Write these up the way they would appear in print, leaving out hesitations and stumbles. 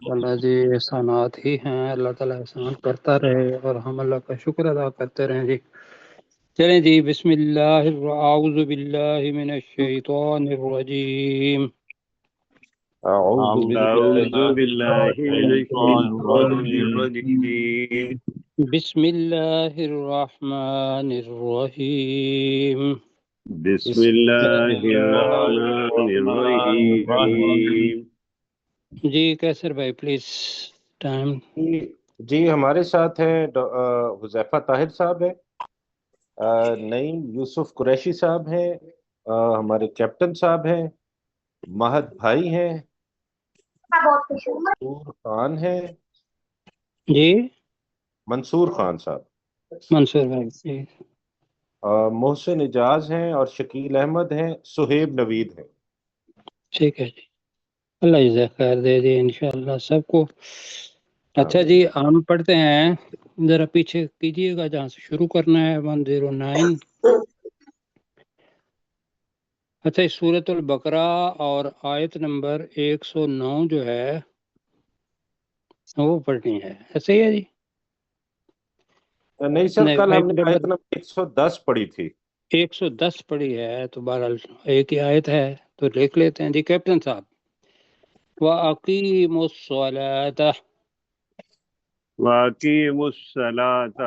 اللہ جی احسانات ہی ہیں، اللہ تعالیٰ احسان کرتا رہے اور ہم اللہ کا شکر ادا کرتے رہیں جی۔ چلیں جی، بسم اللہ اعوذ باللہ من الشیطان الرجیم۔ أعوذ أعوذ بالله بالله من الشيطان الرجيم. بسم اللہ الرحمن الرحیم۔ بسم الله الرحمن الرحيم. جی کیسر بھائی پلیز ٹائم۔ جی ہمارے ساتھ ہیں حذیفہ طاہر صاحب ہیں، نعیم یوسف قریشی صاحب ہیں، ہمارے کیپٹن صاحب ہیں، مہد بھائی ہیں، منصور خان ہیں، جی منصور خان صاحب، منصور بھائی جی محسن اجاز ہیں اور شکیل احمد ہیں، سہیب نوید ہیں۔ ٹھیک ہے جی، اللہ جزاک خیر دے دے انشاءاللہ سب کو۔ اچھا جی ہم پڑھتے ہیں، ذرا پیچھے کیجیے گا جہاں سے شروع کرنا ہے 109۔ اچھا اس سورۃ البقرہ اور آیت نمبر 109 جو ہے وہ پڑھنی ہے، ایسے ہی ہے جی؟ نہیں سر، نہیں کل ہم آیت نے نمبر آیت نمبر 110 پڑھی تھی۔ 110 پڑھی ہے تو بہرحال ایک ہی آیت ہے تو لکھ لیتے ہیں جی کیپٹن صاحب۔ وَأَقِيمُوا الصَّلَاةَ، وَأَقِيمُوا الصَّلَاةَ،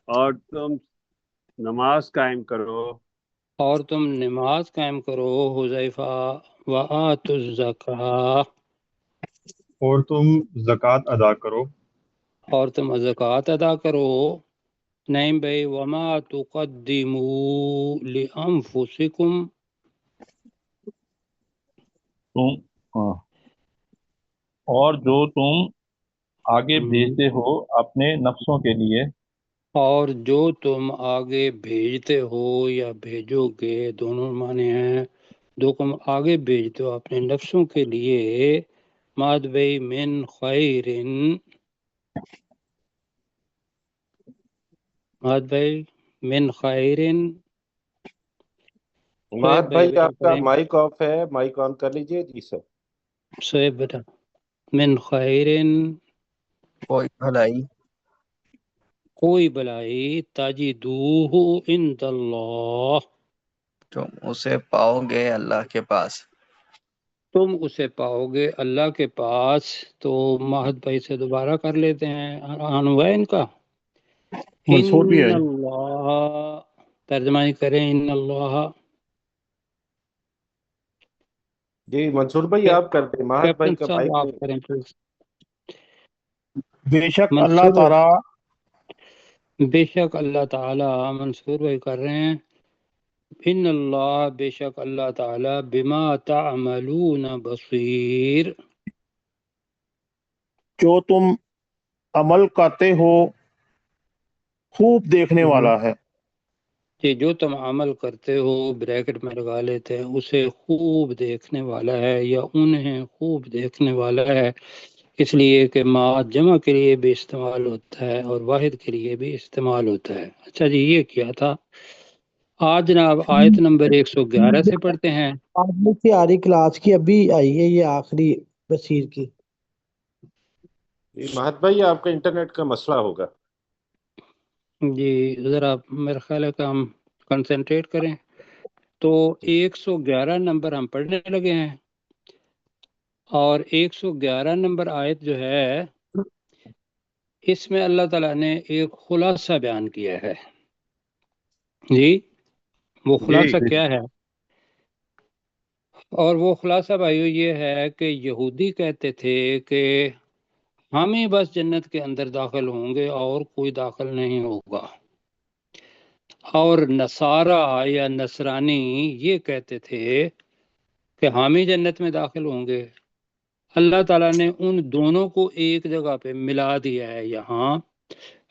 اور تم نماز قائم کرو، اور تم نماز قائم کرو حذیفہ، وَآتُوا الزَّکاۃ، اور تم زکوٰۃ ادا کرو، اور تم زکوٰۃ ادا کرو۔ نعیم بھائی وما تقدموا لانفسکم، اور جو تم آگے بھیجتے ہو اپنے نفسوں کے لیے، اور جو تم آگے بھیجتے ہو یا بھیجو گے، دونوں معنی ہیں، جو تم آگے بھیجتے ہو اپنے نفسوں کے لیے، ماد بھائی من خیرن، ماد بھائی من خیرن، مہد سہیب بھائی بھائی بیٹا آپ کا کریں، مائک آف ہے، مائک آن کر لیجئے جی سر۔ سہیب بیٹا، من خیرن کوئی بھلائی کوئی بلائی، تجدوہ عند اللہ، تم اسے پاؤ گے اللہ کے پاس۔ تم اسے پاؤ گے اللہ کے پاس۔ تو مہد بھائی سے دوبارہ کر لیتے ہیں، آن ہوا ہے ان کا۔ منصور بھی ہے ان اللہ، ترجمہ کریں ان اللہ، جی منصور بھائی آپ کر دیں، مہد بھائی کیپٹن کا صاحب مائک آپ نہیں۔ کریں پلیز۔ بے شک اللہ منصور تعالیٰ بے شک اللہ تعالی، منصور بھائی کر رہے ہیں، ان اللہ بے شک اللہ تعالی بما تعملون بصیر، جو تم عمل کرتے ہو خوب دیکھنے والا ہے۔ کہ جو تم عمل کرتے ہو بریکٹ میں لگا لیتے ہیں، اسے خوب دیکھنے والا ہے یا انہیں خوب دیکھنے والا ہے، اس لیے کہ ما جمع کے لیے بھی استعمال ہوتا ہے اور واحد کے لیے بھی استعمال ہوتا ہے۔ اچھا جی یہ کیا تھا۔ آج جناب آیت نمبر 111 سے پڑھتے ہیں۔ آج کی آری کلاس کی ابھی آئی ہے یہ آخری بصیر کی۔ جی مہد بھائی آپ کا انٹرنیٹ کا مسئلہ ہوگا۔ جی ذرا میرا خیال ہے کہ ہم کنسنٹریٹ کریں۔ تو 111 نمبر ہم پڑھنے لگے ہیں، اور 111 نمبر آیت جو ہے اس میں اللہ تعالیٰ نے ایک خلاصہ بیان کیا ہے۔ جی وہ خلاصہ جی کیا ہے؟ اور وہ خلاصہ بھائیو یہ ہے کہ یہودی کہتے تھے کہ ہم ہی بس جنت کے اندر داخل ہوں گے اور کوئی داخل نہیں ہوگا، اور نصارہ یا نصرانی یہ کہتے تھے کہ ہم ہی جنت میں داخل ہوں گے۔ اللہ تعالیٰ نے ان دونوں کو ایک جگہ پہ ملا دیا ہے یہاں،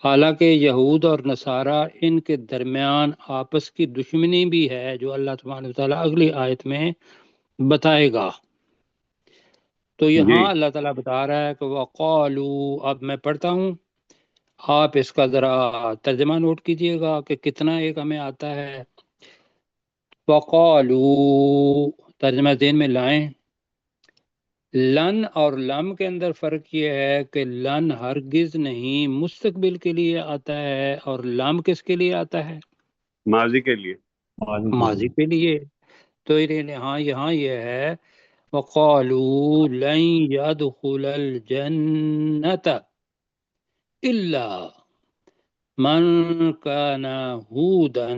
حالانکہ یہود اور نصارہ ان کے درمیان آپس کی دشمنی بھی ہے جو اللہ تبارک و تعالیٰ اگلی آیت میں بتائے گا۔ تو یہاں جی اللہ تعالیٰ بتا رہا ہے کہ وَقَالُوا، اب میں پڑھتا ہوں، آپ اس کا ذرا ترجمہ نوٹ کیجئے گا کہ کتنا ایک ہمیں آتا ہے۔ وَقَالُوا، ترجمہ ذہن میں لائیں، لن اور لم کے اندر فرق یہ ہے کہ لن ہرگز نہیں مستقبل کے لیے آتا ہے، اور لم کس کے لیے آتا ہے؟ ماضی کے لیے. ماضی کے لیے. تو یہاں یہ ہے وَقَالُوا لَن يَدْخُلَ الْجَنَّةَ إِلَّا مَنْ كَانَ هُودًا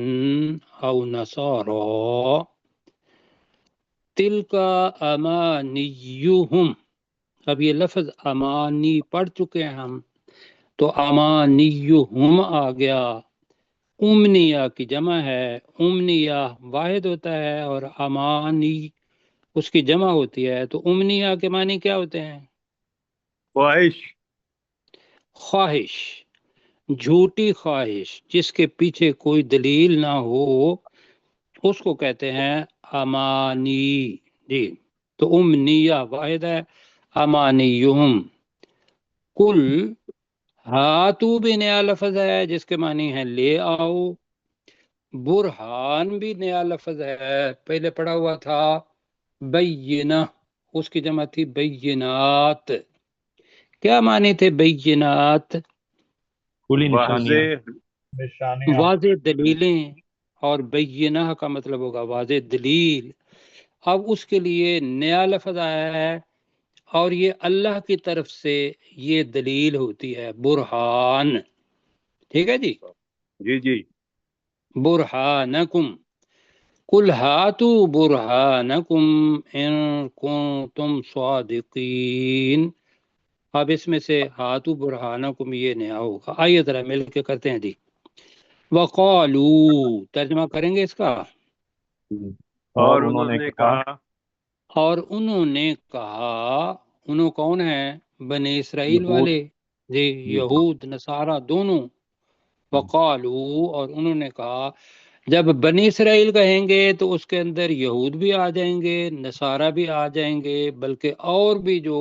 أَوْ نَصَارَىٰ تِلْكَ أَمَانِيُّهُمْ. اب یہ لفظ امانی پڑھ چکے ہیں ہم، تو امانیہم آ گیا. امنیہ کی جمع ہے، امنیہ واحد ہوتا ہے اور امانی اس کی جمع ہوتی ہے. تو امنیہ کے معنی کیا ہوتے ہیں؟ خواہش. خواہش، جھوٹی خواہش جس کے پیچھے کوئی دلیل نہ ہو، اس کو کہتے ہیں امانی. جی تو امنیہ واحد ہے، امانیہم. کل ہاتو بھی نیا لفظ ہے جس کے معنی ہے لے آؤ. برہان بھی نیا لفظ ہے، پہلے پڑھا ہوا تھا بینہ، اس کی جمع تھی بینات. کیا معنی تھے بینات؟ کھلی نشانیاں، واضح. واضح دلیلیں، اور بینہ کا مطلب ہوگا واضح دلیل. اب اس کے لیے نیا لفظ آیا ہے، اور یہ اللہ کی طرف سے یہ دلیل ہوتی ہے، برہان. ٹھیک ہے جی. جی جی. برہانکم قل ہاتوا برہانکم ان کنتم صادقین. اب اس میں سے ہاتوا برہانکم یہ نیا ہوگا. آئیے ذرا مل کے کرتے ہیں جی. وقالو، ترجمہ کریں گے اس کا. اور انہوں نے کہا. اور انہوں نے کہا، انہوں کون ہیں؟ بنی اسرائیل یہود. والے، جی یہود نصارہ دونوں. وقالو، اور انہوں نے کہا. جب بنی اسرائیل کہیں گے تو اس کے اندر یہود بھی آ جائیں گے، نصارہ بھی آ جائیں گے، بلکہ اور بھی جو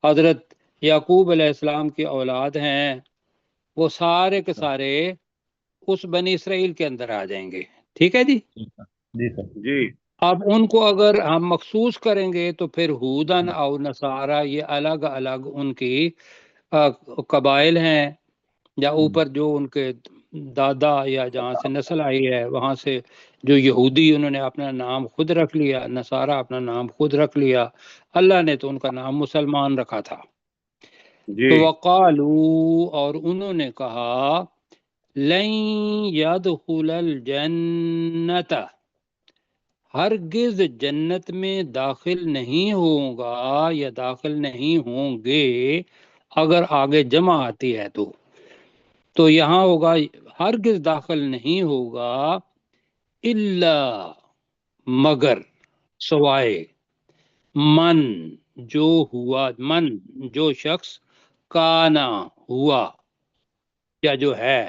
حضرت یعقوب علیہ السلام کی اولاد ہیں وہ سارے کے سارے اس بنی اسرائیل کے اندر آ جائیں گے. ٹھیک ہے جی. جی سر. جی. اب ان کو اگر ہم مخصوص کریں گے تو پھر ہودن اور نصارہ یہ الگ الگ ان کی قبائل ہیں، یا اوپر جو ان کے دادا یا جہاں سے نسل آئی ہے وہاں سے جو یہودی انہوں نے اپنا نام خود رکھ لیا، نصارہ اپنا نام خود رکھ لیا. اللہ نے تو ان کا نام مسلمان رکھا تھا. جی. تو وقالو، اور انہوں نے کہا لن يدخل الجنت، ہرگز جنت میں داخل نہیں ہوگا یا داخل نہیں ہوں گے. اگر آگے جمع آتی ہے تو یہاں ہوگا ہرگز داخل نہیں ہوگا، الا مگر، سوائے، من جو ہوا، من جو شخص، کانا ہوا یا جو ہے.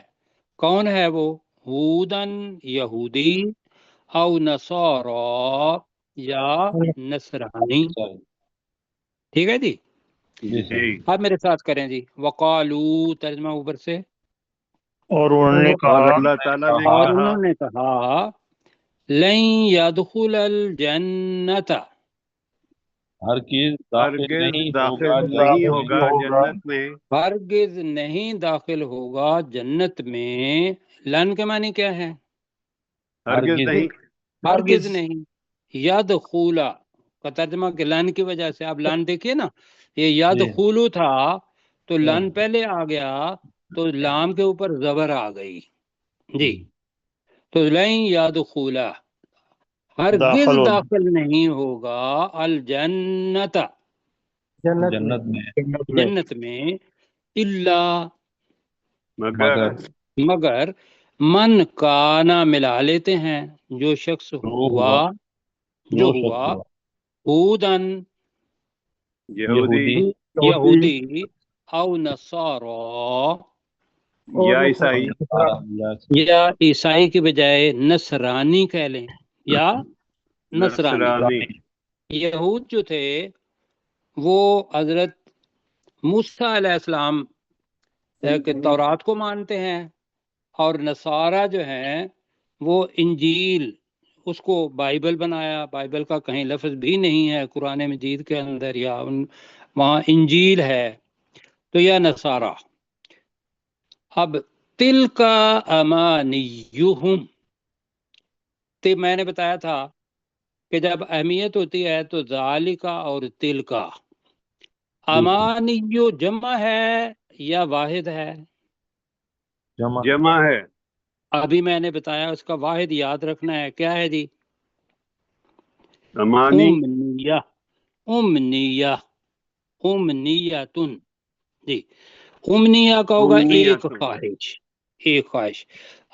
کون ہے وہ؟ ہودن یہودی، او نصارا یا نصرانی. ٹھیک ہے جی. جی سر. جی. آپ میرے ساتھ کریں جی. وقالو، ترجمہ اوپر سے. اور انہوں نے اور کہا اللہ تعالیٰ نے اور کہا. انہوں نے کہا لن يدخل الجنت، ہرگز داخل ہرگز نہیں داخل ہوگا نہیں جنت میں، ہوگا جنت میں. ہرگز نہیں داخل ہوگا جنت میں. لن کے معنی کیا ہے؟ ہرگز ہرگز. نہیں. ہرگز نہیں. یدخولا کا ترجمہ کہ لن کی وجہ سے. اب لن دیکھیے نا، یہ یدخولو تھا تو لن پہلے آ گیا تو لام کے اوپر زبر آ گئی. جی تو لن یدخولا، ہرگز داخل داخل نہیں ہوگا الجنت، جنت میں، جنت میں، الا مگر. مگر، من کانا ملا لیتے ہیں، جو شخص ہوا، جو ہوا ہودن یہودی یہودی، او نصارا یا عیسائی. یا عیسائی کی بجائے نصرانی کہہ لیں، یا نصرانی. نصرانی. یہود جو تھے وہ حضرت موسیٰ علیہ السلام کے تورات کو مانتے ہیں، اور نصارہ جو ہیں وہ انجیل، اس کو بائبل بنایا، بائبل کا کہیں لفظ بھی نہیں ہے قرآن مجید کے اندر، یا وہاں انجیل ہے، تو یا نصارہ۔ اب تل کا امانیہم، میں نے بتایا تھا کہ جب اہمیت ہوتی ہے تو ذالکا اور تل کا، امانیو جمع ہے یا واحد ہے؟ جمع ہے۔ ابھی میں نے بتایا اس کا واحد یاد رکھنا ہے، کیا ہے جی؟ امانی امنیہ، امنیہ، امنیتن، جی امنیہ کا ہوگا ایک امنیتن۔ خواہش، ایک خواہش۔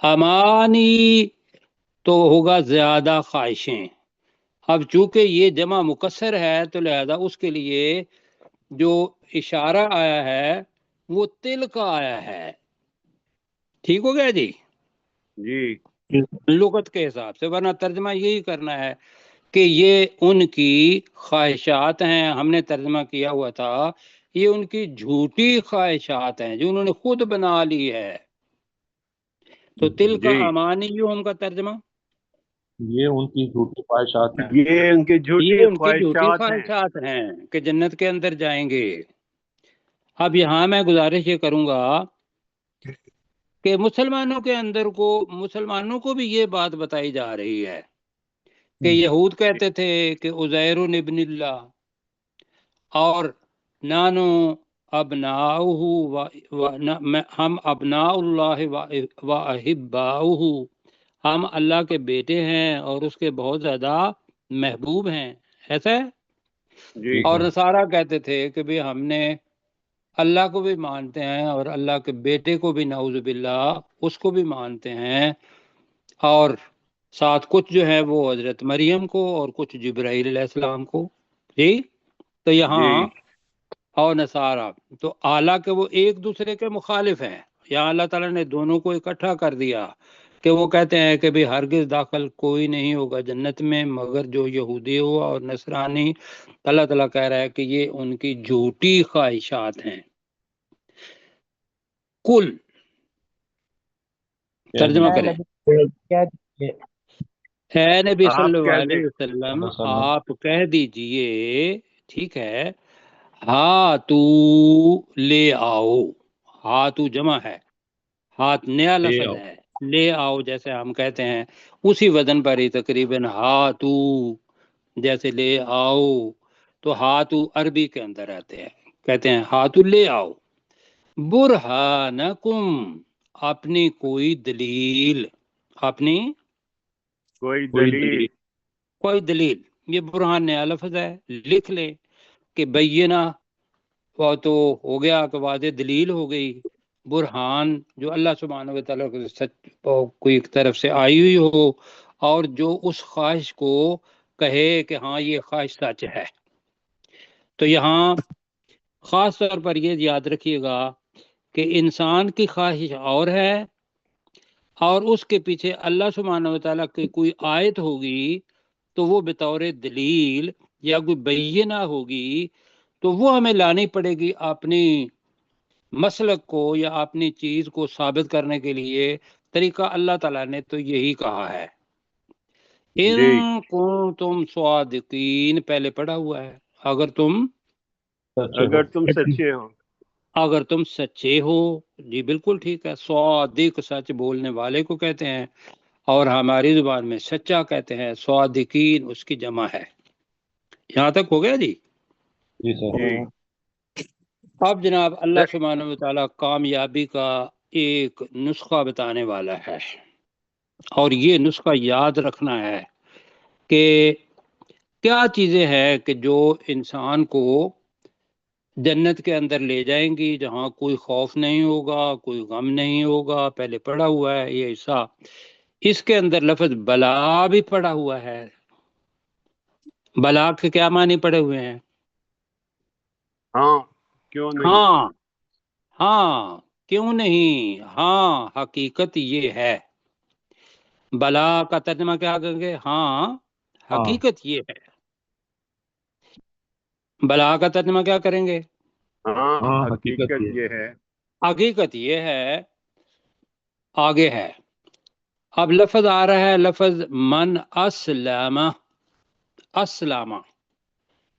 امانی تو ہوگا زیادہ خواہشیں۔ اب چونکہ یہ جمع مکسر ہے تو لہذا اس کے لیے جو اشارہ آیا ہے وہ تل کا آیا ہے، ٹھیک ہو گیا جی جی لغت کے حساب سے، ورنہ ترجمہ یہی کرنا ہے کہ یہ ان کی خواہشات ہیں۔ ہم نے ترجمہ کیا ہوا تھا یہ ان کی جھوٹی خواہشات ہیں جو انہوں نے خود بنا لی ہے۔ تو تل کا جی امانیہم کا ترجمہ، یہ ان کی جھوٹی خواہشات ہیں۔ یہ ان کی یہ جھوٹی ان کی جھوٹی خواہشات ہیں۔ خواہشات ہیں کہ جنت کے اندر جائیں گے۔ اب یہاں میں گزارش یہ کروں گا کہ مسلمانوں کے اندر کو، مسلمانوں کو بھی یہ بات بتائی جا رہی ہے کہ یہود کہتے تھے کہ عزیر ابن اللہ، اور نانو ابناؤہ ہم ابناء اللہ و احباؤہ، ہم اللہ کے بیٹے ہیں اور اس کے بہت زیادہ محبوب ہیں، ایسا ہے؟ جی اور نصارہ کہتے تھے کہ بھی ہم نے اللہ کو بھی مانتے ہیں اور اللہ کے بیٹے کو بھی، نعوذ باللہ، اس کو بھی مانتے ہیں، اور ساتھ کچھ جو ہے وہ حضرت مریم کو اور کچھ جبرائیل علیہ السلام کو، جی تو یہاں جی اور نصارہ تو اعلیٰ کہ وہ ایک دوسرے کے مخالف ہیں، یہاں اللہ تعالیٰ نے دونوں کو اکٹھا کر دیا کہ وہ کہتے ہیں کہ بھی ہرگز داخل کوئی نہیں ہوگا جنت میں مگر جو یہودی ہو اور نصرانی۔ اللہ تعالیٰ کہہ رہا ہے کہ یہ ان کی جھوٹی خواہشات ہیں۔ کل ترجمہ کریں، اے نبی صلی آپ اللہ کہہ دیں۔ علیہ وسلم آپ کہہ دیجئے، ٹھیک ہے، ہاں تو لے آؤ، ہاں تو جمع ہے، ہاتھ نیا لفظ ہے، لے آؤ جیسے ہم کہتے ہیں اسی وزن پر ہی تقریباً ہاں تو جیسے لے آؤ، تو ہاں تو عربی کے اندر آتے ہیں، کہتے ہیں ہاں تو لے آؤ، برہانکم اپنی کوئی دلیل، اپنی کوئی دلیل۔ کوئی دلیل، یہ برہان نیا لفظ ہے، لکھ لیں کہ بینہ، وہ تو ہو گیا کہ واضح دلیل ہو گئی، برہان جو اللہ سبحانہ و تعالیٰ کو سچ کوئی ایک طرف سے آئی ہوئی ہو، اور جو اس خواہش کو کہے کہ ہاں یہ خواہش سچ ہے۔ تو یہاں خاص طور پر یہ یاد رکھیے گا کہ انسان کی خواہش اور ہے، اور اس کے پیچھے اللہ سبحانہ و تعالیٰ کی کوئی آیت ہوگی تو وہ بطور دلیل یا کوئی بینہ ہوگی تو وہ ہمیں لانی پڑے گی اپنی مسلک کو یا اپنی چیز کو ثابت کرنے کے لیے۔ طریقہ اللہ تعالیٰ نے تو یہی کہا ہے، ان جی کنتم صادقین، پہلے پڑھا ہوا ہے، اگر تم سچے ہو۔ اگر تم سچے ہو، جی بالکل ٹھیک ہے، صادق سچ بولنے والے کو کہتے ہیں، اور ہماری زبان میں سچا کہتے ہیں، صادقین اس کی جمع ہے۔ یہاں تک ہو گیا جی؟ جی اب جناب اللہ سبحانہ و تعالیٰ کامیابی کا ایک نسخہ بتانے والا ہے، اور یہ نسخہ یاد رکھنا ہے کہ کیا چیزیں ہیں کہ جو انسان کو جنت کے اندر لے جائیں گی، جہاں کوئی خوف نہیں ہوگا، کوئی غم نہیں ہوگا۔ پہلے پڑھا ہوا ہے یہ حصہ، اس کے اندر لفظ بلا بھی پڑا ہوا ہے۔ بلا کے کیا معنی پڑے ہوئے ہیں؟ ہاں کیوں نہیں۔ ہاں، ہاں کیوں نہیں، ہاں حقیقت یہ ہے۔ بلا کا ترجمہ کیا کریں گے؟ ہاں حقیقت یہ ہے۔ بلا کا ترجمہ کیا کریں گے؟ ہاں حقیقت یہ ہے۔ حقیقت یہ ہے، آگے ہے اب لفظ آ رہا ہے لفظ من اسلم، اسلم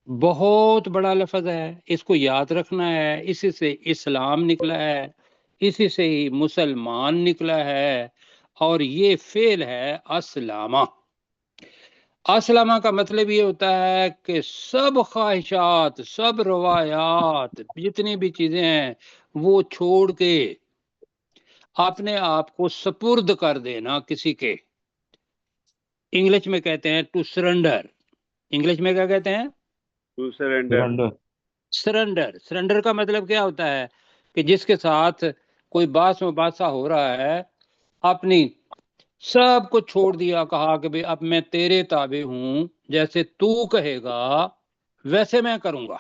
بہت بڑا لفظ ہے، اس کو یاد رکھنا ہے، اسی سے اسلام نکلا ہے، اسی سے ہی مسلمان نکلا ہے، اور یہ فعل ہے اسلامہ۔ اسلامہ کا مطلب یہ ہوتا ہے کہ سب خواہشات، سب روایات، جتنی بھی چیزیں ہیں وہ چھوڑ کے اپنے آپ کو سپرد کر دینا کسی کے۔ انگلش میں کہتے ہیں ٹو سرنڈر، انگلش میں کیا کہتے ہیں؟ To surrender. سرنڈر۔ سرنڈر کا مطلب کیا ہوتا ہے کہ جس کے ساتھ کوئی باس مباحثہ ہو رہا ہے، اپنی سب کو چھوڑ دیا، کہا کہ اب میں تیرے تابع ہوں، جیسے تو کہے گا ویسے میں کروں گا۔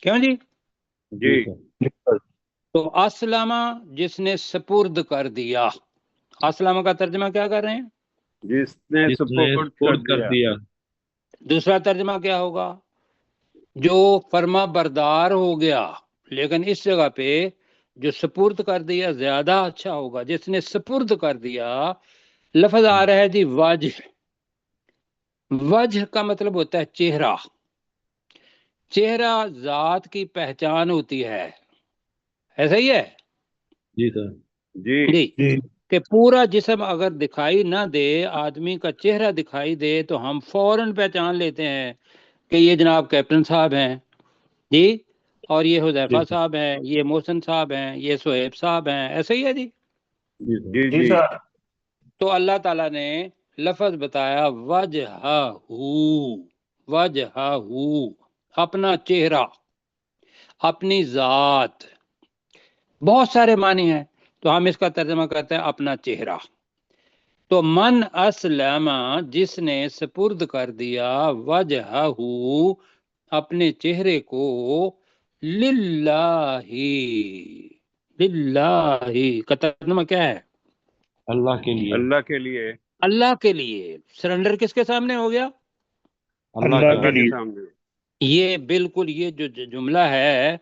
کیوں جی؟ جی تو اسلامہ جس نے سپرد کر دیا، اسلامہ کا ترجمہ کیا کر رہے ہیں؟ جس نے سپورٹ کر دیا۔ دوسرا ترجمہ کیا ہوگا؟ جو فرما بردار ہو گیا، لیکن اس جگہ پہ جو سپرد کر دیا زیادہ اچھا ہوگا، جس نے سپرد کر دیا۔ لفظ آ رہا ہے جی وجہ۔ وجہ کا مطلب ہوتا ہے چہرہ۔ چہرہ ذات کی پہچان ہوتی ہے، ایسا ہی ہے جی سر۔ جی جی، کہ پورا جسم اگر دکھائی نہ دے، آدمی کا چہرہ دکھائی دے تو ہم فوراً پہچان لیتے ہیں کہ یہ جناب کیپٹن صاحب ہیں جی، اور یہ حذیفہ صاحب ہیں، یہ محسن صاحب ہیں، یہ سہیب صاحب ہیں، ایسا ہی ہے جی۔ جی جی تو اللہ تعالیٰ نے لفظ بتایا وجہہ، وجہہ اپنا چہرہ، اپنی ذات۔ بہت سارے معنی ہیں، تو ہم اس کا ترجمہ کرتے ہیں اپنا چہرہ۔ تو من اسلم جس نے سپرد کر دیا، وجہہ اپنے چہرے کو، للہ، للہ کا ترجمہ کیا ہے؟ اللہ کے لیے۔ اللہ کے لیے۔ اللہ کے لیے۔ سرنڈر کس کے سامنے ہو گیا؟ اللہ کے سامنے۔ یہ بالکل، یہ جو جملہ ہے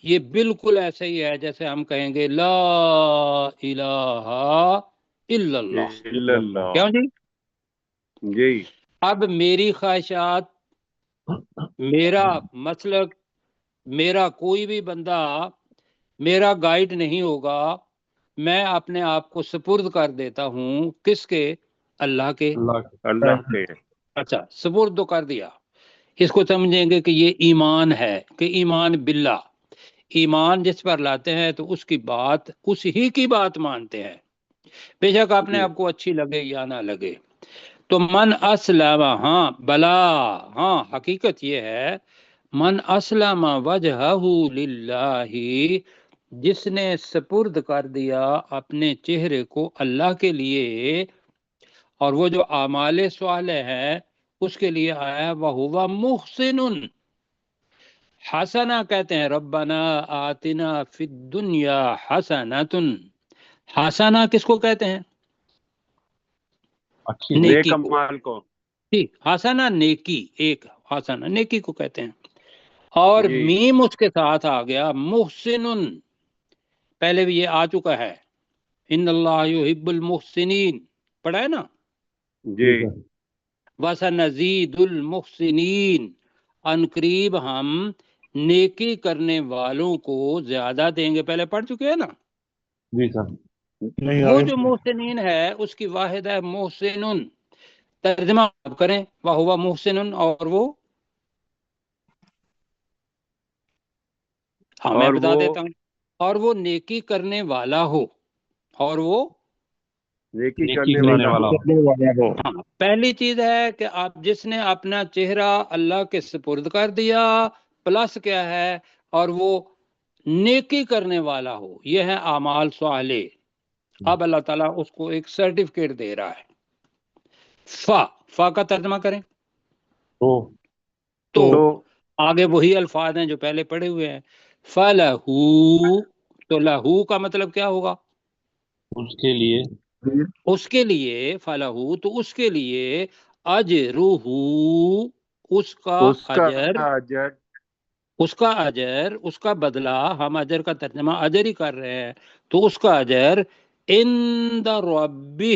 یہ بالکل ایسا ہی ہے جیسے ہم کہیں گے لا الہ الا اللہ۔ کیوں جی؟ جی اب میری خواہشات، میرا مسلک، میرا کوئی بھی بندہ میرا گائیڈ نہیں ہوگا، میں اپنے آپ کو سپرد کر دیتا ہوں کس کے؟ اللہ کے۔ اللہ کے۔ اچھا، سپرد تو کر دیا، اس کو سمجھیں گے کہ یہ ایمان ہے، کہ ایمان باللہ، ایمان جس پر لاتے ہیں تو اس کی بات، اس ہی کی بات مانتے ہیں، بے شک اپنے آپ کو اچھی لگے یا نہ لگے۔ تو من اسلم، ہاں بلا، ہاں حقیقت یہ ہے، من اسلم وجہہ للہ جس نے سپرد کر دیا اپنے چہرے کو اللہ کے لیے، اور وہ جو اعمال صالح ہے اس کے لیے آیا وَهُوَ مُحْسِنٌ۔ حسنہ کہتے ہیں ربنا آتنا فی الدنیا حسنۃ۔ حسنہ کس کو کہتے ہیں؟ نیکی کو۔ کو۔ ٹھیک، حسنہ نیکی، ایک حسنہ نیکی کو کہتے ہیں، اور میم اس کے ساتھ آ گیا محسن، پہلے بھی یہ آ چکا ہے، ان اللہ یحب المحسنین، پڑھا ہے نا؟ جی وَسَنَزِيدُ الْمُحْسِنِينَ، ان قریب ہم نیکی کرنے والوں کو زیادہ دیں گے، پہلے پڑھ چکے ہیں نا؟ جی سر۔ وہ جو محسنین ہے اس کی واحد ہے محسن، ترجمہ آپ کریں وَهُوَ محسن، اور وہ، ہاں میں بتا دیتا ہوں، اور وہ نیکی کرنے والا ہو، اور وہ نیکی کرنے والا ہو۔ ہاں، پہلی چیز ہے کہ آپ جس نے اپنا چہرہ اللہ کے سپرد کر دیا، پلس کیا ہے، اور وہ نیکی کرنے والا ہو، یہ ہے اعمال صالح۔ اب اللہ تعالیٰ اس کو ایک سرٹیفکیٹ دے رہا ہے۔ فا کا ترجمہ کریں تو آگے وہی الفاظ ہیں جو پہلے پڑھے ہوئے ہیں، فَلَهُ، تو لہو کا مطلب کیا ہوگا؟ اس کے لیے، اس کے لیے، فَلَهُ تو اس کے لیے، اجرہ اس کا اجر، اس کا اجر، اس کا بدلہ، ہم اجر کا ترجمہ اجر ہی کر رہے ہیں، تو اس کا اجر عند ربہ،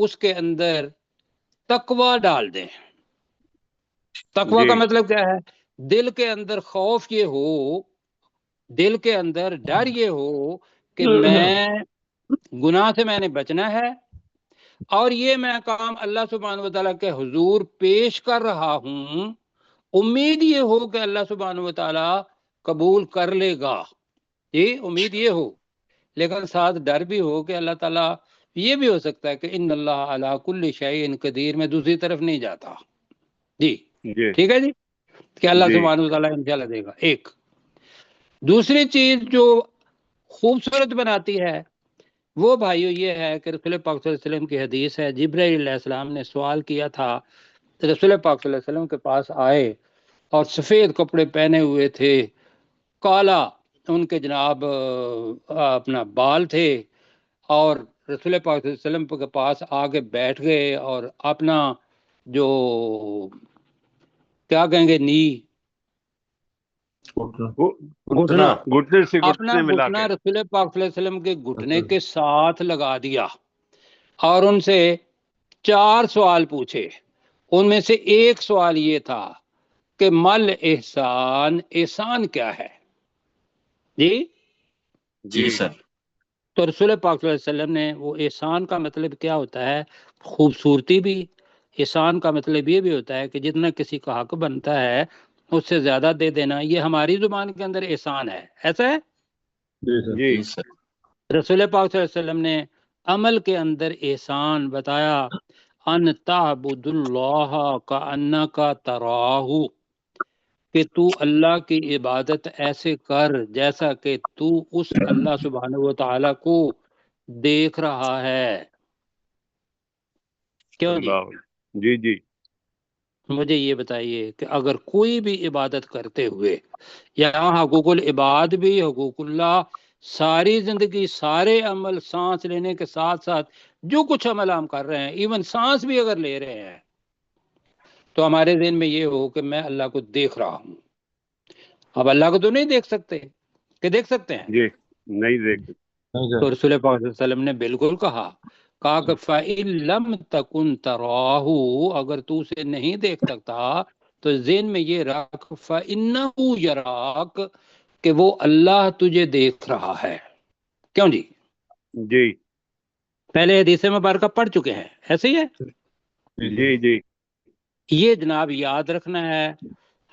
اس کے اندر تقوی ڈال دیں. تقوی کا مطلب کیا ہے؟ دل کے اندر خوف یہ ہو، دل کے اندر ڈر یہ ہو کہ میں گناہ سے میں نے بچنا ہے، اور یہ میں کام اللہ سبحانہ وتعالیٰ کے حضور پیش کر رہا ہوں، امید یہ ہو کہ اللہ سبحانہ وتعالیٰ قبول کر لے گا، یہ امید یہ ہو، لیکن ساتھ ڈر بھی ہو کہ اللہ تعالیٰ، یہ بھی ہو سکتا ہے کہ ان اللہ علی کل شیء قدیر، میں دوسری طرف نہیں جاتا. جی ٹھیک ہے جی، کہ اللہ سبحانہ وتعالیٰ انشاءاللہ دے گا. ایک دوسری چیز جو خوبصورت بناتی ہے وہ بھائیو یہ ہے کہ رسول پاک صلی اللہ علیہ وسلم کی حدیث ہے، جبرائیل علیہ السلام نے سوال کیا تھا، رسول پاک صلی اللہ علیہ وسلم کے پاس آئے اور سفید کپڑے پہنے ہوئے تھے، کالا ان کے جناب اپنا بال تھے، اور رسول پاک صلی اللہ علیہ وسلم کے پاس آگے بیٹھ گئے اور اپنا جو کیا کہیں گے نی گھٹنا سے اپنا گھٹنا رسول پاک صلی اللہ علیہ وسلم کے گھٹنے کے ساتھ لگا دیا اور ان سے 4 سوال پوچھے. ان میں سے ایک سوال یہ تھا کہ مل احسان، احسان کیا ہے؟ جی سر. تو رسول پاک صلی اللہ علیہ وسلم نے وہ احسان کا مطلب کیا ہوتا ہے، خوبصورتی بھی. احسان کا مطلب یہ بھی ہوتا ہے کہ جتنا کسی کا حق بنتا ہے اس سے زیادہ دے دینا، یہ ہماری زبان کے اندر احسان ہے. ایسا ہے؟ جی سر. رسول پاک صلی اللہ علیہ وسلم نے عمل کے اندر احسان بتایا، ان تعبد اللہ کأنک تراہ، کہ تو اللہ کی عبادت ایسے کر جیسا کہ تو اس اللہ سبحانہ و تعالیٰ کو دیکھ رہا ہے. کیوں جی جی مجھے یہ بتائیے کہ اگر کوئی بھی عبادت کرتے ہوئے، یہاں حقوق العباد بھی، حقوق اللہ، ساری زندگی سارے عمل، سانس لینے کے ساتھ ساتھ جو کچھ عمل ہم کر رہے ہیں، ایون سانس بھی اگر لے رہے ہیں، تو ہمارے ذہن میں یہ ہو کہ میں اللہ کو دیکھ رہا ہوں. اب اللہ کو تو نہیں دیکھ سکتے، کہ دیکھ سکتے ہیں؟ جی نہیں دیکھ. تو رسول پاک صلی اللہ علیہ وسلم نے بالکل کہا کہ فَإِن لَمْ تَكُنْ تَرَاهُ، اگر تو اسے نہیں دیکھ سکتا تو ذہن میں یہ رکھ فَإِنَّهُ يَرَاكَ، کہ وہ اللہ تجھے دیکھ رہا ہے. کیوں جی؟ جی پہلے حدیث مبارکہ پڑھ چکے ہیں، ایسے ہی ہے. جی جی یہ جناب یاد رکھنا ہے.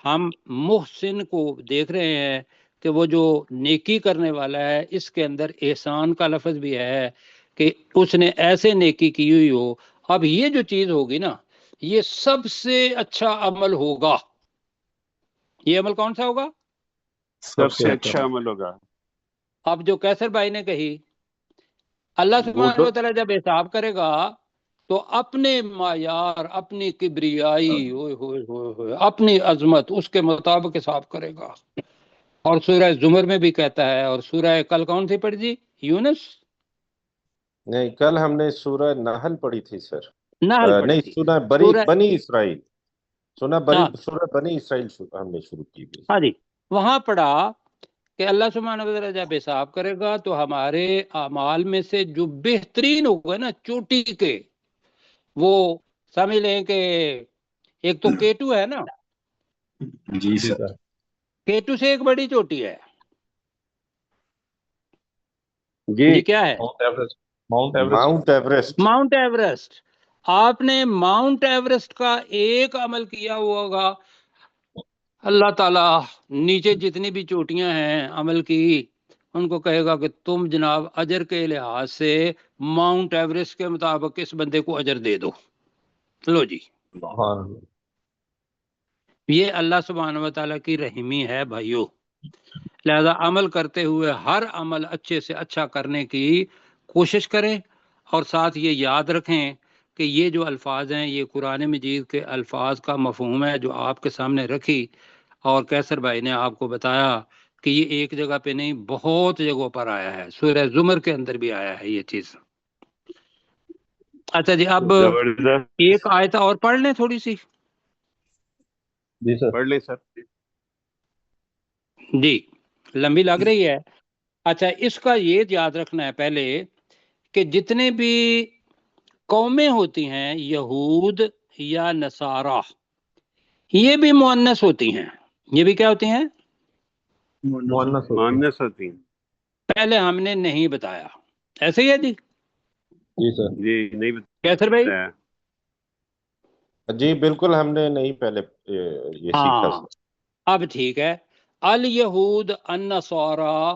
ہم محسن کو دیکھ رہے ہیں کہ وہ جو نیکی کرنے والا ہے، اس کے اندر احسان کا لفظ بھی ہے کہ اس نے ایسے نیکی کی ہوئی ہو. اب یہ جو چیز ہوگی نا، یہ سب سے اچھا عمل ہوگا. یہ عمل کون سا ہوگا؟ سب سے اچھا عمل ہوگا. اب جو کیسر بھائی نے کہی، اللہ سبحانہ و تعالیٰ جب حساب کرے گا تو اپنے معیار، اپنی کبریائی، ہوئے ہوئے ہوئے ہوئے اپنی عظمت، اس کے مطابق حساب کرے گا. اور سورہ زمر میں بھی کہتا ہے، اور سورہ کل کون سی پڑھی جی؟ یونس؟ نہیں، کل ہم نے سورہ نحل پڑھی تھی سر. نحل پڑھی نہیں، تھی. سورہ بنی اسرائیل. سورہ بنی اسرائیل ہم نے شروع کی بھی. ہاں جی، وہاں پڑھا کہ اللہ سبحانہ و تعالیٰ جب حساب کرے گا تو ہمارے اعمال میں سے جو بہترین ہوگا نا، چوٹی کے، وہ سمجھ لیں کہ ایک تو کیٹو ہے نا، جی سر. کیٹو سے ایک بڑی چوٹی ہے. جی کیا ہے؟ Mount Everest. Mount Everest. آپ نے ماؤنٹ ایوریسٹ کا ایک عمل کیا ہوگا، اللہ تعالیٰ نیچے جتنی بھی چوٹیاں ہیں عمل کی، ان کو کہے گا کہ تم جناب اجر کے لحاظ سے ماؤنٹ ایوریسٹ کے مطابق اس بندے کو اجر دے دو. لو جی، یہ اللہ سبحانہ و تعالیٰ کی رحمی ہے بھائیو. لہذا عمل کرتے ہوئے ہر عمل اچھے سے اچھا کرنے کی کوشش کریں، اور ساتھ یہ یاد رکھیں کہ یہ جو الفاظ ہیں یہ قرآن مجید کے الفاظ کا مفہوم ہے جو آپ کے سامنے رکھی، اور کیسر بھائی نے آپ کو بتایا کہ یہ ایک جگہ پہ نہیں، بہت جگہوں پر آیا ہے. سورہ زمر کے اندر بھی آیا ہے یہ چیز. اچھا جی، اب ایک آیت اور پڑھ لیں تھوڑی سی. جی سر. پڑھ لیں سر. جی لمبی لگ رہی ہے. اچھا، اس کا یہ یاد رکھنا ہے پہلے کہ جتنے بھی قومیں ہوتی ہیں یہود یا نصارہ، یہ بھی مؤنث ہوتی ہیں، یہ بھی کیا ہوتی ہیں؟ مؤنث ہوتی ہیں۔ مؤنث ہوتی ہیں۔ پہلے ہم نے نہیں بتایا، ایسے ہی ہے جی؟ جی سر، جی نہیں کیسر بھائی؟ بتایا۔ جی بالکل ہم نے نہیں پہلے یہ سیکھا ہاں سر۔ اب ٹھیک ہے، الیہود النصارہ،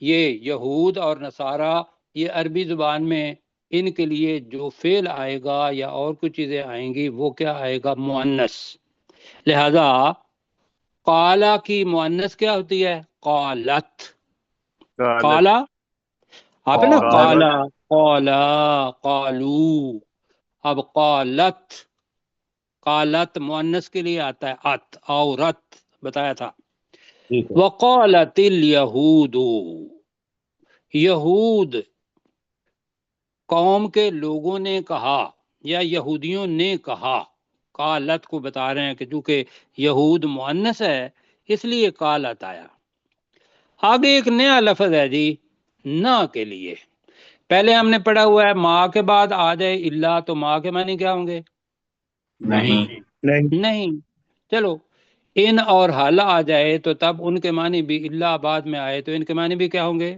یہ یہود اور نصارہ، یہ عربی زبان میں ان کے لیے جو فعل آئے گا یا اور کچھ چیزیں آئیں گی وہ کیا آئے گا؟ مؤنث۔ لہذا قالا کی مؤنث کیا ہوتی ہے؟ قالت۔ قالا آپ نا قالا، قالا، قالو، اب قالت، قالت مؤنث کے لیے آتا ہے ات، عورت بتایا تھا۔ ٹھیک ہے، وقالت الیہود، یہود قوم کے لوگوں نے کہا یا یہودیوں نے کہا، قالت کو بتا رہے ہیں کہ چونکہ یہود مؤنث ہے اس لیے قالت آیا۔ آگے ایک نیا لفظ ہے جی نہ کے لیے، پہلے ہم نے پڑھا ہوا ہے ماں کے بعد آ جائے اللہ، تو ماں کے معنی کیا ہوں گے؟ نہیں، نہیں۔ چلو ان اور حال آ جائے تو تب ان کے معنی بھی اللہ بعد میں آئے تو ان کے معنی بھی کیا ہوں گے؟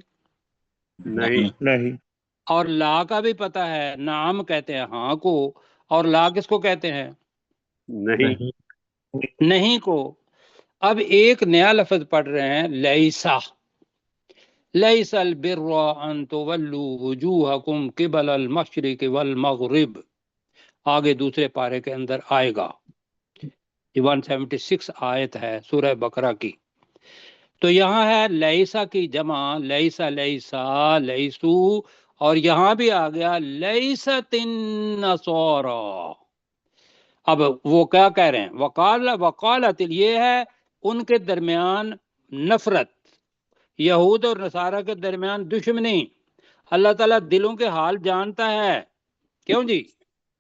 نہیں اور لا کا بھی پتہ ہے، نعم کہتے ہیں ہاں کو، اور لا کس کو کہتے ہیں؟ نہیں نہیں کو۔ اب ایک نیا لفظ پڑھ رہے ہیں لیسا، لیس البر ان تولوا وجوہکم قبل المشرق والمغرب، آگے دوسرے پارے کے اندر آئے گا، یہ 176 آیت ہے سورہ بقرہ کی۔ تو یہاں ہے لیسا کی جمع، لیسا لیسا لیسو، اور یہاں بھی آ گیا لیست النصارى۔ اب وہ کیا کہہ رہے ہیں؟ وقالت، یہ ہے ان کے درمیان نفرت، یہود اور نصارہ کے درمیان دشمنی۔ اللہ تعالیٰ دلوں کے حال جانتا ہے، کیوں جی؟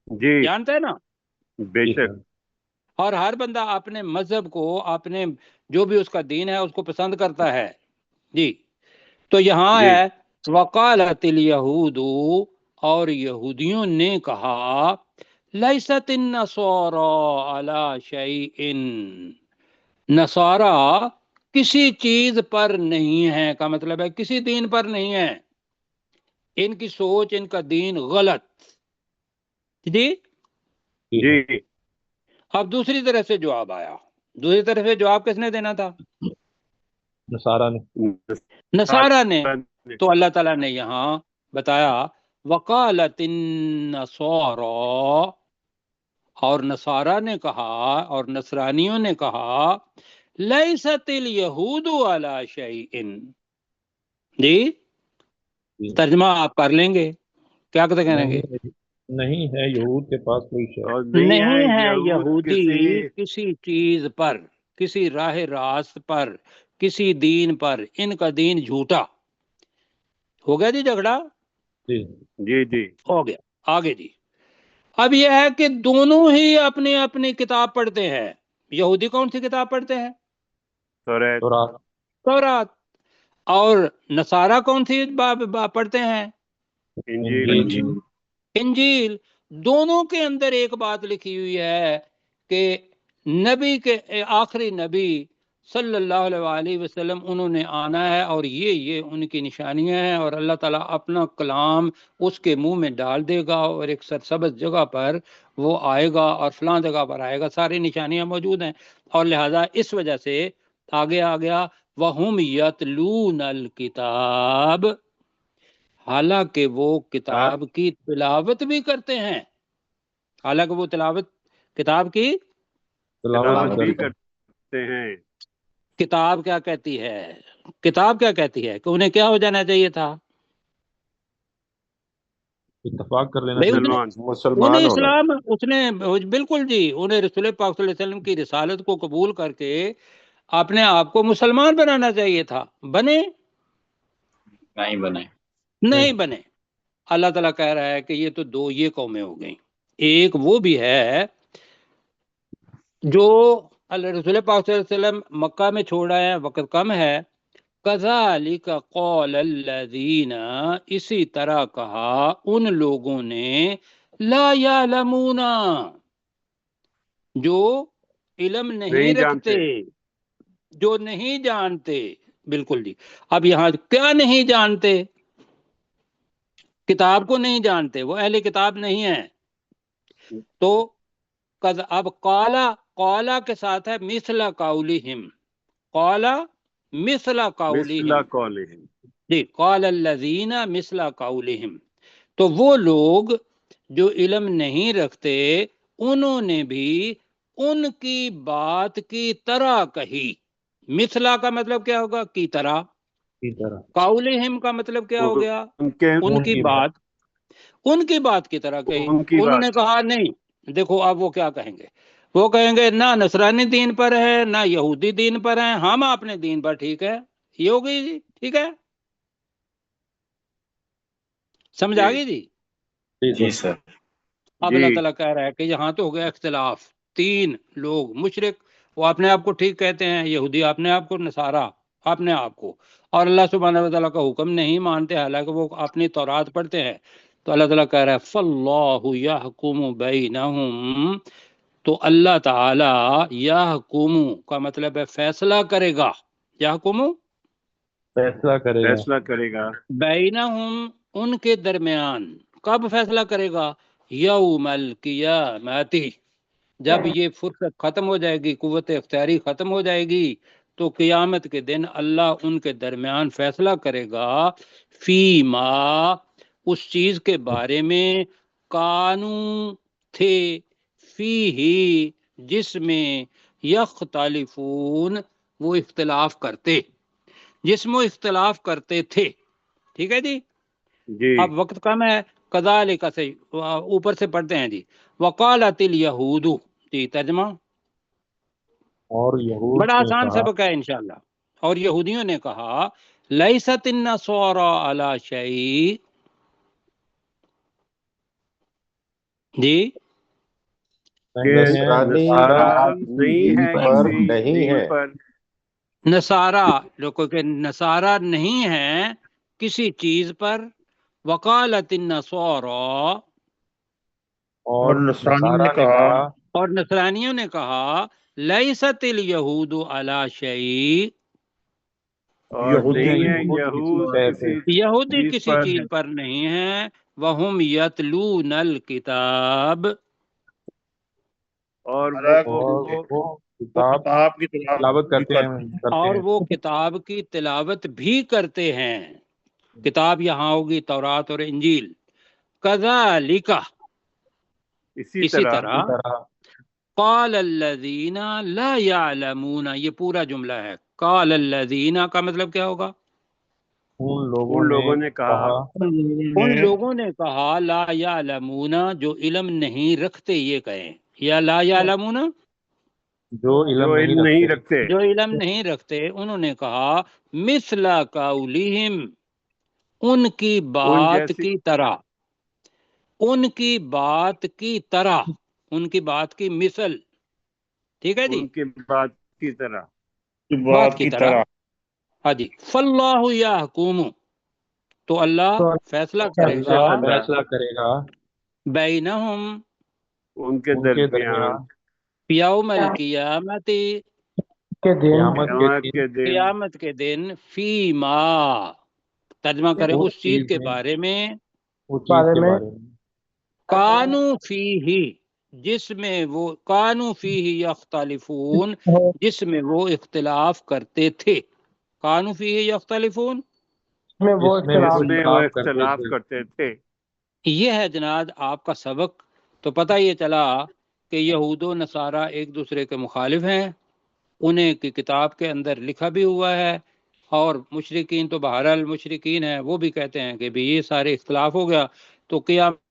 جی جانتا ہے نا؟ بے شک۔ اور ہر بندہ اپنے مذہب کو، اپنے جو بھی اس کا دین ہے اس کو پسند کرتا ہے جی۔ تو یہاں جی ہے وقالت الیہود، اور یہودیوں نے کہا لیست النصارى علی شیء، نصارہ کسی چیز پر نہیں ہے، کا مطلب ہے کسی دین پر نہیں ہے، ان کی سوچ، ان کا دین غلط جی۔ جی اب دوسری طرف سے جواب آیا، دوسری طرف سے جواب کس نے دینا تھا؟ نصارہ نے۔ نصارہ نے۔ تو اللہ تعالیٰ نے یہاں بتایا وقالت النصارى، اور نصارہ نے کہا اور نصرانیوں نے کہا لیست الیہود علی شیء، جی ترجمہ آپ کر لیں گے، کیا کہتے کہیں گے؟ نہیں ہے یہود کے پاس کوئی شے۔ اور نہیں ہے یہود یہودی کسی چیز پر، کسی راہ راست پر، کسی دین پر، ان کا دین جھوٹا۔ ہو گیا جی جھگڑا؟ جی جی جی ہو گیا۔ آگے جی، اب یہ ہے کہ دونوں ہی اپنی اپنی کتاب پڑھتے ہیں۔ یہودی کون سی کتاب پڑھتے ہیں؟ تورات۔ تورات۔ اور نصارہ کون سی پڑھتے ہیں؟ انجیل۔ انجیل۔ دونوں کے اندر ایک بات لکھی ہوئی ہے کہ نبی کے آخری نبی صلی اللہ علیہ وآلہ وسلم انہوں نے آنا ہے، اور یہ ان کی نشانیاں ہیں، اور اللہ تعالیٰ اپنا کلام اس کے منہ میں ڈال دے گا، اور ایک سرسبز جگہ پر وہ آئے گا اور فلاں جگہ پر آئے گا، ساری نشانیاں موجود ہیں۔ اور لہذا اس وجہ سے آگے آ گیا وَهُمْ يَتْلُونَ الْكِتَابَ، حالانکہ وہ کتاب کی تلاوت بھی کرتے ہیں، حالانکہ وہ کتاب کی تلاوت بھی کرتے ہیں۔ کتاب کیا کہتی ہے؟ کتاب کیا کہتی ہے کہ انہیں کیا ہو جانا چاہیے تھا؟ اتفاق کر لینا بھئی چاہیے۔ انہیں مسلمان ہونا۔ اسلام، اس نے بالکل جی، انہیں رسول پاک صلی اللہ علیہ وسلم کی رسالت کو قبول کر کے اپنے آپ کو مسلمان بنانا چاہیے تھا، بنے نہیں بنے۔ نہیں بنے۔ اللہ تعالیٰ کہہ رہا ہے کہ یہ تو دو یہ قومیں ہو گئیں، ایک وہ بھی ہے جو اللہ رسول پاک صلی اللہ علیہ وسلم مکہ میں چھوڑ آئے ہیں، وقت کم ہے، کذالک قول الذین، اسی طرح کہا ان لوگوں نے، لا یعلمون، جو علم نہیں رکھتے، جو نہیں جانتے. بالکل جی. اب یہاں کیا نہیں جانتے؟ کتاب کو نہیں جانتے، وہ اہل کتاب نہیں ہیں. تو اب قالا کے ساتھ ہے مثل قولہم، قالا مثل قولہم. جی، قال الذین مثل قولہم. تو وہ لوگ جو علم نہیں رکھتے انہوں نے بھی ان کی بات کی طرح کہی. مثلا کا مطلب کیا ہوگا؟ کی طرح. قولہم کا مطلب کیا ہو گیا؟ ان کی بات، ان کی بات کی طرح کہی. انہوں نے کہا نہیں. دیکھو اب وہ کیا کہیں گے، وہ کہیں گے نہ نصرانی دین پر ہے نہ یہودی دین پر ہیں، ہم اپنے دین پر ٹھیک ہے. یہ ہو گئی جی، ٹھیک ہے، سمجھ آ گئی جی؟ جی سر. اب اللہ تعالیٰ کہہ رہا ہے کہ یہاں تو ہو گیا اختلاف. تین لوگ مشرک، وہ اپنے آپ کو ٹھیک کہتے ہیں، یہودی اپنے آپ کو، نصارہ اپنے آپ کو، اور اللہ سبحانہ و تعالیٰ کا حکم نہیں مانتے، حالانکہ وہ اپنی تورات پڑھتے ہیں. تو اللہ تعالیٰ کہہ رہا ہے فاللہ یحکم بینہم، تو اللہ تعالیٰ یحکم کا مطلب ہے فیصلہ کرے گا. یحکم فیصلہ کرے گا بینہم، ان کے درمیان. کب فیصلہ کرے گا؟ یوم القیامت، جب یہ فرصت ختم ہو جائے گی، قوت اختیاری ختم ہو جائے گی، تو قیامت کے دن اللہ ان کے درمیان فیصلہ کرے گا. فیما، اس چیز کے بارے میں، کانو تھے، فی ہی جس میں، یختلفون وہ اختلاف کرتے، جس میں اختلاف کرتے تھے. ٹھیک ہے جی. اب وقت کم ہے، کذالک سے اوپر سے پڑھتے ہیں جی. وقالت الیہود، جی ترجمہ. اور یہود بڑا نے آسان کہا، سبق ہے انشاءاللہ. اور یہودیوں نے کہا لیست النصارى علی شیء، جی نصرانی نہیں ہے پر کسی نہیں چیز ہے. پر. نصارہ، لوگوں کے نصارہ نہیں ہیں کسی چیز پر. وقالت النصارى، اور نصارہ نے کہا، اور نصرانیوں نے کہا لیست الیہود علی شیء، اور نہیں ہے یہود کسی یہودی چیز کسی پر، چیز پر نہیں ہیں. وہم یتلون الکتاب، اور وہ کتاب کی تلاوت کرتے اور ہیں. وہ کتاب کی تلاوت بھی کرتے ہیں. کتاب یہاں ہوگی تورات اور انجیل. کذالک، اسی اسی طرح طرح. قال الذین لا یعلمون، یہ پورا جملہ ہے. قال الذین کا مطلب کیا ہوگا؟ ان ان لوگوں نے کہا ان لوگوں نے کہا لا یعلمون، جو علم نہیں رکھتے، یہ کہیں، یا لا یعلمون جو علم نہیں رکھتے. جو علم نہیں رکھتے. انہوں نے کہا مثل قولہم، ان کی ان بات جیسی، کی طرح، ان کی بات کی طرح، ان کی بات کی مثل. ٹھیک ہے جی، ان کی بات کی طرح. بات کی طرح. ہاں جی. فاللہ یحکم، تو اللہ فیصلہ کرے گا فیصلہ کرے گا بینہم، ان کے ان کے درمیان یوم القیامت، کے دن قیامت کے دن. قیامت کے دن. فیما، ترجمہ کرے اس چیز کے بارے میں، اس چیز کے بارے میں، کانو فیہ، جس میں وہ، کانو فیہ یختلفون، جس میں وہ اختلاف کرتے تھے. کانو فیہ یختلفون، میں وہ جس میں وہ جس میں وہ اختلاف کرتے اختلاف تھے. کرتے تھے. یہ ہے جناب آپ کا سبق. تو پتہ یہ چلا کہ یہود و نصارہ ایک دوسرے کے مخالف ہیں، انہیں کی کتاب کے اندر لکھا بھی ہوا ہے. اور مشرکین تو بہرحال مشرکین ہیں، وہ بھی کہتے ہیں کہ بھی یہ سارے اختلاف ہو گیا تو قیامت